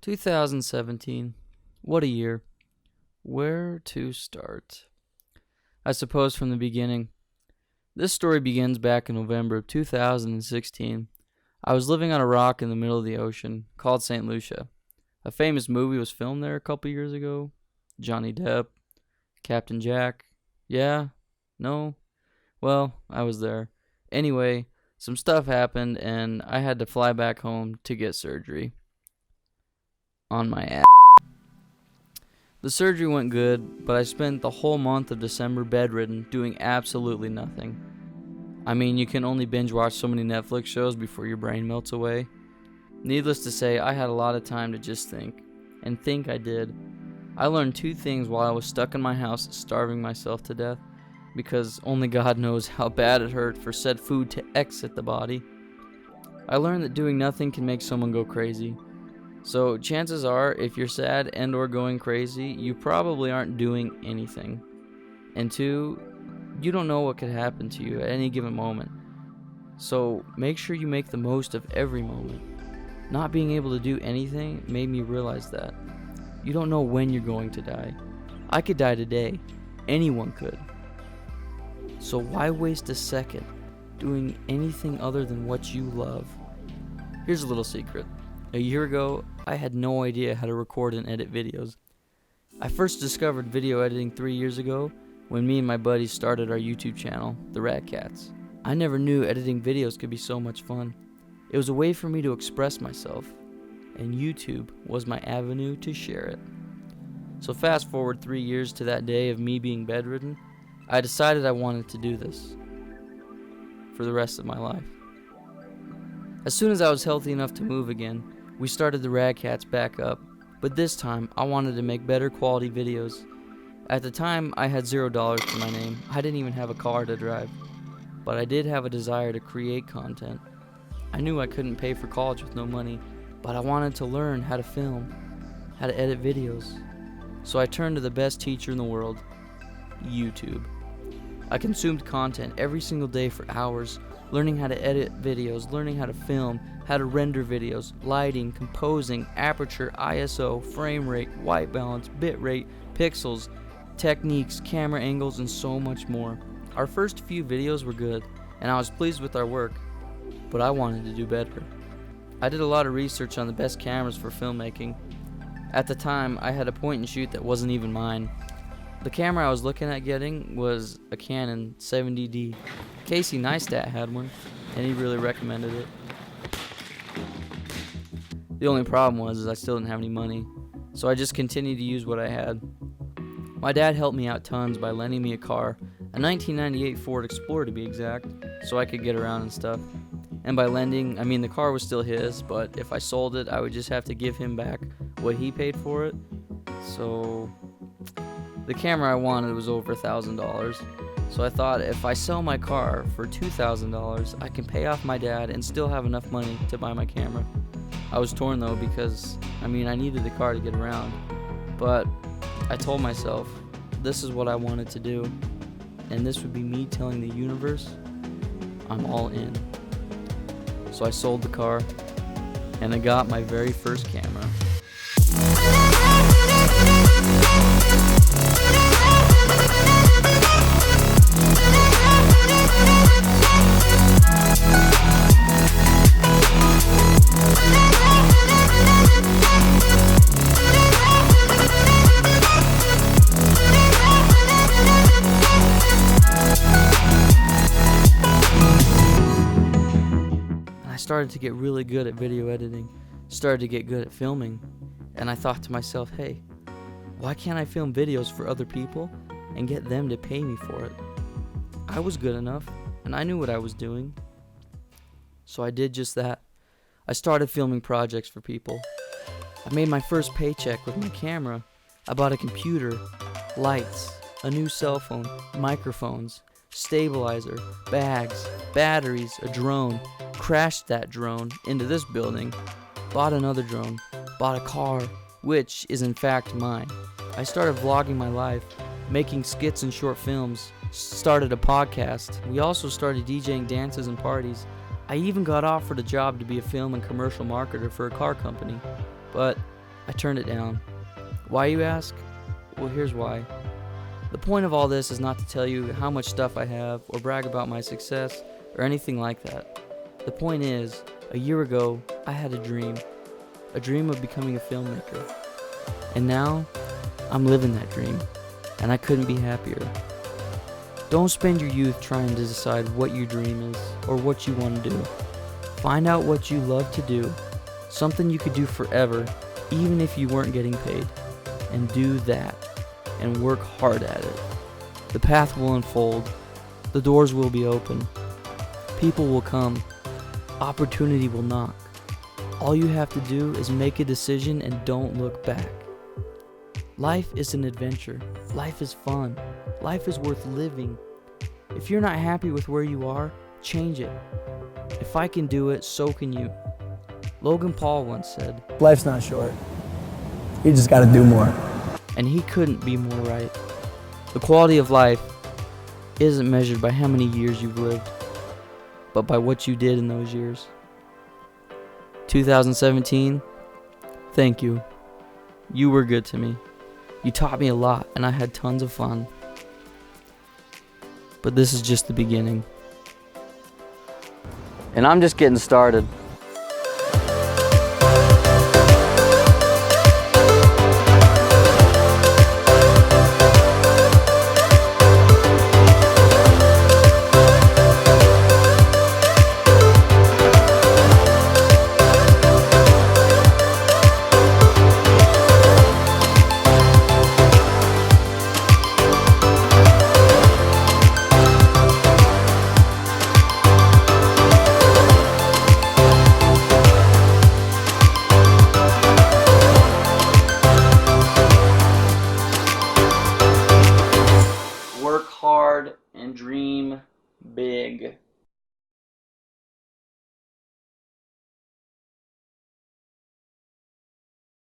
2017. What a year. Where to start? I suppose from the beginning. This story begins back in November of 2016. I was living on a rock in the middle of the ocean called St. Lucia. A famous movie was filmed there a couple years ago. Johnny Depp, Captain Jack. Yeah? No? Well, I was there. Anyway, some stuff happened and I had to fly back home to get surgery on my ass. The surgery went good, but I spent the whole month of December bedridden doing absolutely nothing. I mean, you can only binge watch so many Netflix shows before your brain melts away. Needless to say, I had a lot of time to just think, and think I did. I learned two things while I was stuck in my house starving myself to death, because only God knows how bad it hurt for said food to exit the body. I learned that doing nothing can make someone go crazy. So chances are, if you're sad and or going crazy, you probably aren't doing anything. And two, you don't know what could happen to you at any given moment. So make sure you make the most of every moment. Not being able to do anything made me realize that. You don't know when you're going to die. I could die today. Anyone could. So why waste a second doing anything other than what you love? Here's a little secret. A year ago, I had no idea how to record and edit videos. I first discovered video editing 3 years ago when me and my buddies started our YouTube channel, The Rat Cats. I never knew editing videos could be so much fun. It was a way for me to express myself, and YouTube was my avenue to share it. So fast forward 3 years to that day of me being bedridden, I decided I wanted to do this for the rest of my life. As soon as I was healthy enough to move again, we started the Rad Cats back up, but this time I wanted to make better quality videos. At the time, I had $0 to my name. I didn't even have a car to drive, but I did have a desire to create content. I knew I couldn't pay for college with no money, but I wanted to learn how to film, how to edit videos. So I turned to the best teacher in the world, YouTube. I consumed content every single day for hours, learning how to edit videos, learning how to film, how to render videos, lighting, composing, aperture, ISO, frame rate, white balance, bit rate, pixels, techniques, camera angles, and so much more. Our first few videos were good, and I was pleased with our work, but I wanted to do better. I did a lot of research on the best cameras for filmmaking. At the time, I had a point and shoot that wasn't even mine. The camera I was looking at getting was a Canon 70D. Casey Neistat had one, and he really recommended it. The only problem was I still didn't have any money, so I just continued to use what I had. My dad helped me out tons by lending me a car, a 1998 Ford Explorer to be exact, so I could get around and stuff. And by lending, I mean the car was still his, but if I sold it, I would just have to give him back what he paid for it. So the camera I wanted was over $1,000. So I thought if I sell my car for $2,000, I can pay off my dad and still have enough money to buy my camera. I was torn though because, I needed the car to get around. But I told myself, this is what I wanted to do. And this would be me telling the universe, I'm all in. So I sold the car, and I got my very first camera. I started to get really good at video editing, started to get good at filming, and I thought to myself, hey, why can't I film videos for other people and get them to pay me for it? I was good enough, and I knew what I was doing. So I did just that. I started filming projects for people. I made my first paycheck with my camera. I bought a computer, lights, a new cell phone, microphones, stabilizer, bags, batteries, a drone, crashed that drone into this building, bought another drone, bought a car, which is in fact mine. I started vlogging my life, making skits and short films, started a podcast. We also started DJing dances and parties. I even got offered a job to be a film and commercial marketer for a car company. But I turned it down. Why, you ask? Well, here's why. The point of all this is not to tell you how much stuff I have or brag about my success or anything like that. The point is, a year ago, I had a dream of becoming a filmmaker. And now, I'm living that dream, and I couldn't be happier. Don't spend your youth trying to decide what your dream is or what you want to do. Find out what you love to do, something you could do forever, even if you weren't getting paid, and do that, and work hard at it. The path will unfold, the doors will be open, people will come, opportunity will knock. All you have to do is make a decision and don't look back. Life is an adventure. Life is fun. Life is worth living. If you're not happy with where you are, change it. If I can do it, so can you. Logan Paul once said, "Life's not short. You just gotta do more." And he couldn't be more right. The quality of life isn't measured by how many years you've lived, but by what you did in those years. 2017, thank you. You were good to me. You taught me a lot, and I had tons of fun. But this is just the beginning. And I'm just getting started. Work hard and dream big.